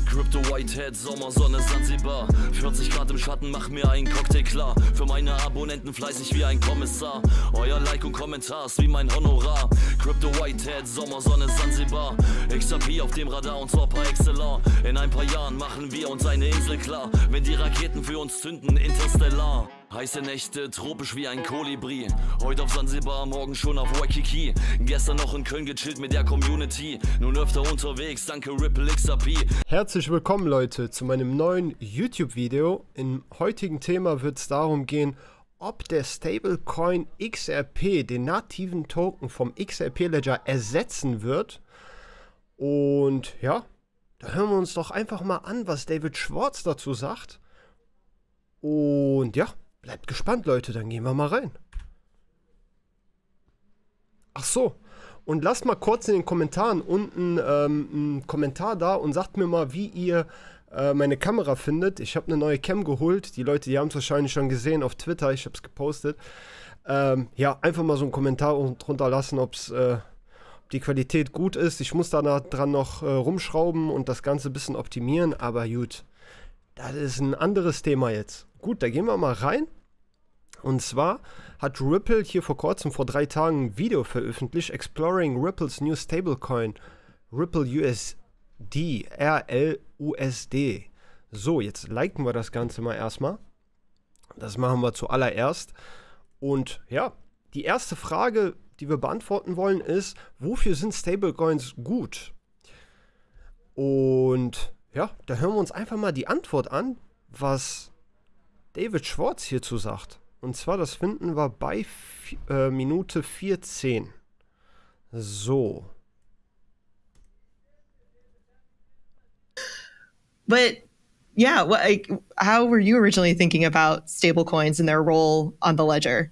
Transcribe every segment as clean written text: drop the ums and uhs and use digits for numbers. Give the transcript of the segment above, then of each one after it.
Crypto Whitehead, Sommersonne Sansibar. 40 Grad im Schatten, mach mir einen Cocktail klar. Für meine Abonnenten fleißig wie ein Kommissar. Euer Like und Kommentar ist wie mein Honorar. Crypto Whitehead, Sommersonne Sansibar. XRP auf dem Radar und zwar par excellence. In ein paar Jahren machen wir uns eine Insel klar. Wenn die Raketen für uns zünden, interstellar. Heiße Nächte, tropisch wie ein Kolibri. Heute auf Sansibar, morgen schon auf Waikiki. Gestern noch in Köln gechillt mit der Community. Nun öfter unterwegs, danke Ripple XRP. Herzlich willkommen Leute zu meinem neuen YouTube-Video. Im heutigen Thema wird es darum gehen, ob der Stablecoin XRP den nativen Token vom XRP-Ledger ersetzen wird. Und ja, da hören wir uns doch einfach mal an, was David Schwartz dazu sagt. Und ja, bleibt gespannt, Leute, dann gehen wir mal rein. Ach so, und lasst mal kurz in den Kommentaren unten einen Kommentar da und sagt mir mal, wie ihr meine Kamera findet. Ich habe eine neue Cam geholt. Die Leute, die haben es wahrscheinlich schon gesehen auf Twitter. Ich habe es gepostet. Ja, einfach mal so einen Kommentar drunter lassen, ob die Qualität gut ist. Ich muss da dran noch rumschrauben und das Ganze ein bisschen optimieren. Aber gut, das ist ein anderes Thema jetzt. Gut, da gehen wir mal rein. Und zwar hat Ripple hier vor kurzem, vor 3 Tagen, ein Video veröffentlicht, Exploring Ripple's New Stablecoin, Ripple USD, RLUSD. So, jetzt liken wir das Ganze mal erstmal. Das machen wir zuallererst. Und ja, die erste Frage, die wir beantworten wollen, ist, wofür sind Stablecoins gut? Und ja, da hören wir uns einfach mal die Antwort an, was David Schwartz hierzu sagt. Und zwar, das finden wir bei Minute 14. So. But yeah, how were you originally thinking about stablecoins and their role on the ledger?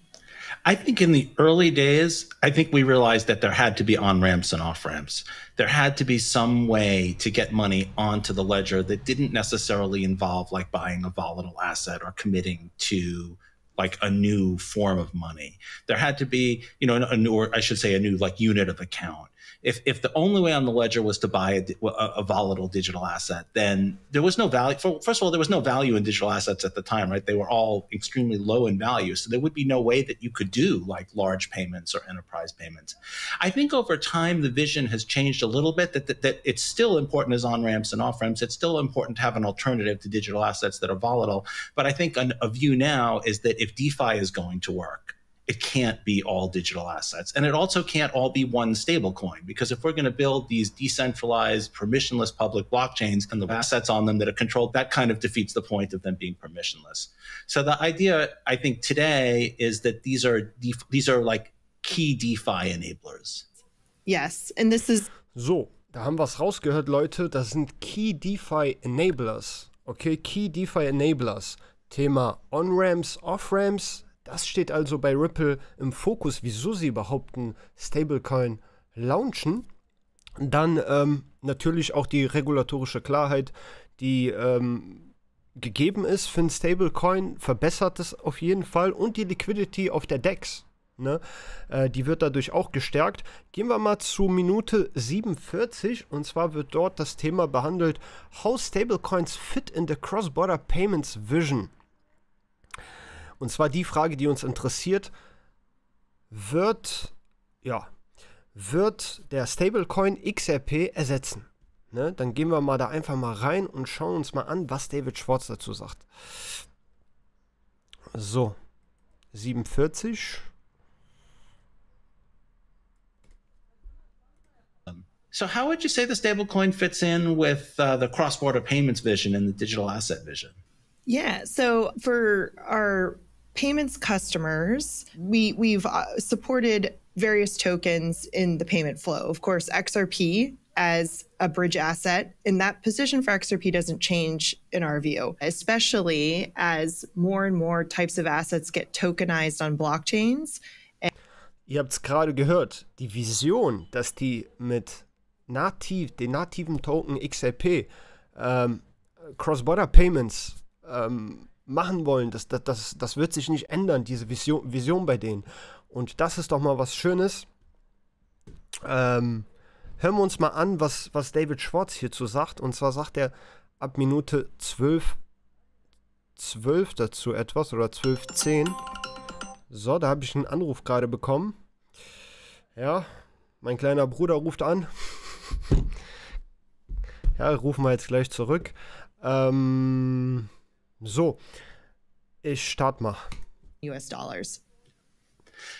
I think in the early days, I think we realized that there had to be on-ramps and off-ramps. There had to be some way to get money onto the ledger that didn't necessarily involve like buying a volatile asset or committing to like a new form of money. There had to be, you know, a new, or I should say a new like unit of account. If the only way on the ledger was to buy a volatile digital asset, then there was no value. First of all, there was no value in digital assets at the time, right? They were all extremely low in value. So there would be no way that you could do like large payments or enterprise payments. I think over time, the vision has changed a little bit, that it's still important as on-ramps and off-ramps. It's still important to have an alternative to digital assets that are volatile. But I think a view now is that if DeFi is going to work, it can't be all digital assets. And it also can't all be one stable coin, because if we're going to build these decentralized, permissionless public blockchains and the assets on them that are controlled, that kind of defeats the point of them being permissionless. So the idea, I think, today is that these are like key DeFi enablers. Yes, and this is... So, da haben wir es rausgehört, Leute. Das sind Key DeFi Enablers. Okay, Key DeFi Enablers. Thema On-Ramps, Off-Ramps. Das steht also bei Ripple im Fokus, wieso sie überhaupt einen Stablecoin launchen. Dann natürlich auch die regulatorische Klarheit, die gegeben ist für einen Stablecoin, verbessert es auf jeden Fall. Und die Liquidity auf der DEX, ne? Die wird dadurch auch gestärkt. Gehen wir mal zu Minute 47. Und zwar wird dort das Thema behandelt, How Stablecoins fit in the Cross-Border Payments Vision. Und zwar die Frage, die uns interessiert, wird der Stablecoin XRP ersetzen? Ne? Dann gehen wir mal da einfach mal rein und schauen uns mal an, was David Schwartz dazu sagt. So, 47. So how would you say the stablecoin fits in with the cross-border payments vision and the digital asset vision? Yeah, so for our payments customers, we've supported various tokens in the payment flow. Of course, XRP as a bridge asset, and that position for XRP doesn't change in our view, especially as more and more types of assets get tokenized on blockchains. Ihr habt es gerade gehört, die Vision, dass die mit den nativen Token XRP Cross-Border Payments machen wollen, das wird sich nicht ändern, diese Vision bei denen. Und das ist doch mal was Schönes. Hören wir uns mal an, was David Schwartz hierzu sagt. Und zwar sagt er, ab Minute 12 dazu etwas oder 12:10. So, da habe ich einen Anruf gerade bekommen. Ja, mein kleiner Bruder ruft an. Ja, rufen wir jetzt gleich zurück. So, ich starte mal. US dollars.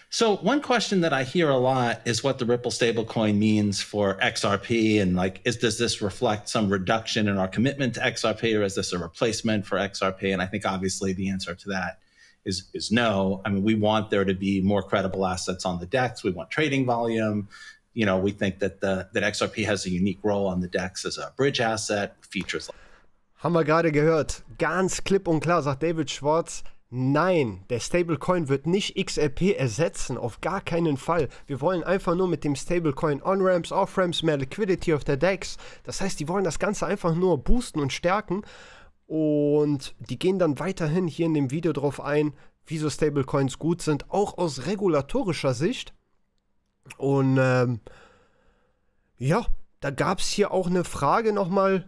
So one question that I hear a lot is what the Ripple stablecoin means for XRP, and like, does this reflect some reduction in our commitment to XRP, or is this a replacement for XRP? And I think obviously the answer to that is no. I mean, we want there to be more credible assets on the DEX. We want trading volume. You know, we think that that XRP has a unique role on the DEX as a bridge asset, features. Haben wir gerade gehört. Ganz klipp und klar sagt David Schwartz, nein, der Stablecoin wird nicht XRP ersetzen, auf gar keinen Fall. Wir wollen einfach nur mit dem Stablecoin On-Ramps, Off-Ramps, mehr Liquidity auf der DEX. Das heißt, die wollen das Ganze einfach nur boosten und stärken. Und die gehen dann weiterhin hier in dem Video drauf ein, wieso Stablecoins gut sind, auch aus regulatorischer Sicht. Und ja, da gab es hier auch eine Frage nochmal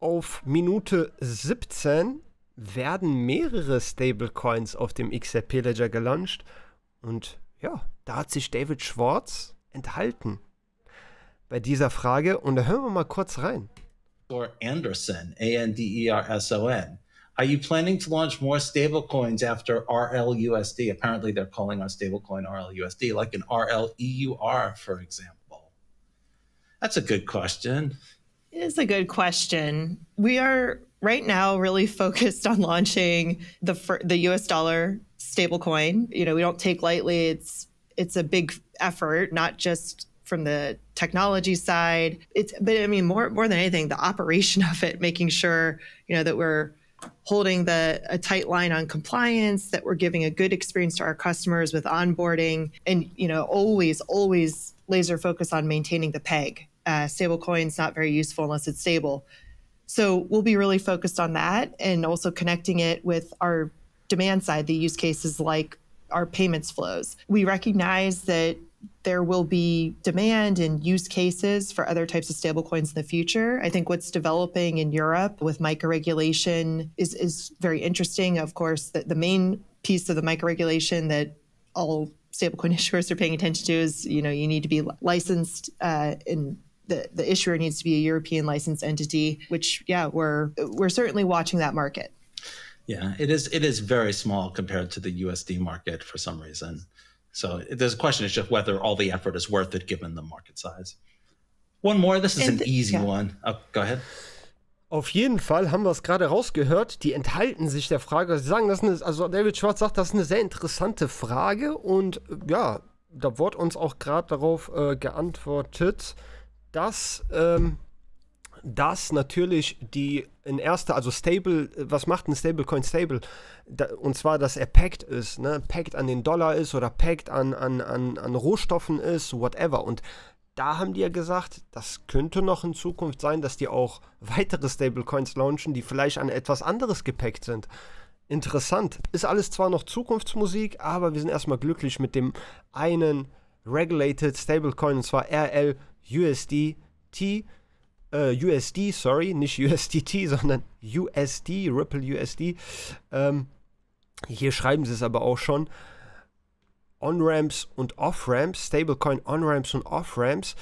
auf Minute 17. Werden mehrere Stablecoins auf dem XRP-Ledger gelauncht? Und ja, da hat sich David Schwartz enthalten bei dieser Frage. Und da hören wir mal kurz rein. Or Anderson, Anderson. Are you planning to launch more stablecoins after RLUSD? Apparently, they're calling our stablecoin RLUSD, like an RLEUR, for example. That's a good question. It is a good question. We are right now really focused on launching the US dollar stablecoin. You know, we don't take lightly. It's a big effort, not just from the technology side. But I mean, more than anything, the operation of it, making sure, you know, that we're holding a tight line on compliance, that we're giving a good experience to our customers with onboarding, and, you know, always laser focus on maintaining the peg. Stablecoin's not very useful unless it's stable. So we'll be really focused on that, and also connecting it with our demand side, the use cases like our payments flows. We recognize that there will be demand and use cases for other types of stablecoins in the future. I think what's developing in Europe with MiCA regulation is very interesting. Of course, the main piece of the MiCA regulation that all stablecoin issuers are paying attention to is, you know, you need to be licensed in the issuer needs to be a European licensed entity, which, yeah, we're certainly watching that market. Yeah, it is very small compared to the USD market for some reason. So there's a question is just whether all the effort is worth it given the market size. One more, this is an easy one. Oh, go ahead. Auf jeden Fall haben wir es gerade rausgehört, die enthalten sich der Frage. Sie sagen, also David Schwartz sagt, das ist eine sehr interessante Frage, und ja, da wurde uns auch gerade darauf geantwortet, dass natürlich also stable, was macht ein Stablecoin stable? Und zwar, dass er pegged ist, ne? Pegged an den Dollar ist oder pegged an Rohstoffen ist, whatever. Und da haben die ja gesagt, das könnte noch in Zukunft sein, dass die auch weitere Stablecoins launchen, die vielleicht an etwas anderes gepeggt sind. Interessant. Ist alles zwar noch Zukunftsmusik, aber wir sind erstmal glücklich mit dem einen Regulated Stablecoin, und zwar RLUSD, nicht USDT, sondern USD, Ripple USD. Hier schreiben sie es aber auch schon. On-Ramps und Off-Ramps, Stablecoin On-Ramps und Off-Ramps.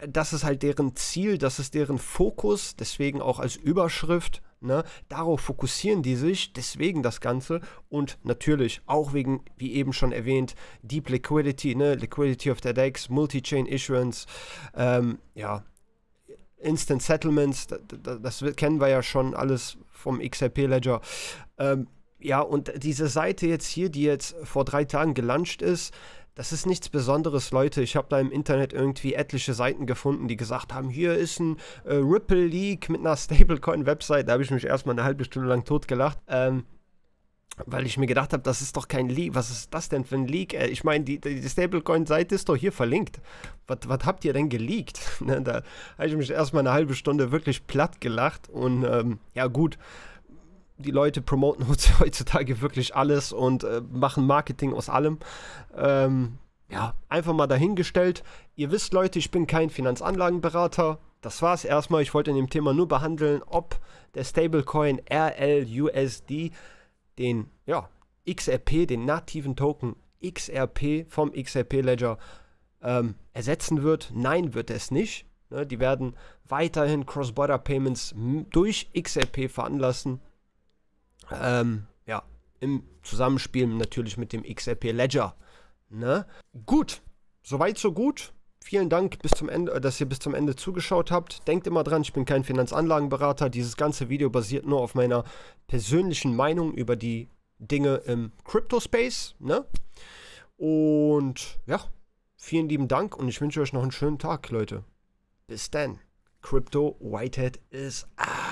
Das ist halt deren Ziel, das ist deren Fokus, deswegen auch als Überschrift. Ne? Darauf fokussieren die sich, deswegen das Ganze. Und natürlich auch wegen, wie eben schon erwähnt, Deep Liquidity, ne? Liquidity of the DEX, Multi-Chain Issuance, ja, Instant Settlements, das kennen wir ja schon alles vom XRP-Ledger. Ja, und diese Seite jetzt hier, die jetzt vor 3 Tagen gelauncht ist, das ist nichts Besonderes, Leute. Ich habe da im Internet irgendwie etliche Seiten gefunden, die gesagt haben, hier ist ein Ripple-Leak mit einer Stablecoin-Website. Da habe ich mich erstmal eine halbe Stunde lang totgelacht. Weil ich mir gedacht habe, das ist doch kein Leak. Was ist das denn für ein Leak? Ich meine, die Stablecoin-Seite ist doch hier verlinkt. Was habt ihr denn geleakt? Ne, da habe ich mich erstmal eine halbe Stunde wirklich platt gelacht. Und ja gut, die Leute promoten heutzutage wirklich alles und machen Marketing aus allem. Ja, einfach mal dahingestellt. Ihr wisst, Leute, ich bin kein Finanzanlagenberater. das war's erstmal. Ich wollte in dem Thema nur behandeln, ob der Stablecoin RLUSD den XRP, den nativen Token XRP vom XRP Ledger ersetzen wird. Nein, wird es nicht. Ne, die werden weiterhin Cross-Border-Payments durch XRP veranlassen. Im Zusammenspiel natürlich mit dem XRP Ledger. Ne? Gut, soweit so gut. Vielen Dank, dass ihr bis zum Ende zugeschaut habt. Denkt immer dran, ich bin kein Finanzanlagenberater. Dieses ganze Video basiert nur auf meiner persönlichen Meinung über die Dinge im Crypto-Space. Ne? Und ja, vielen lieben Dank und ich wünsche euch noch einen schönen Tag, Leute. Bis dann. Crypto Whitehead is out.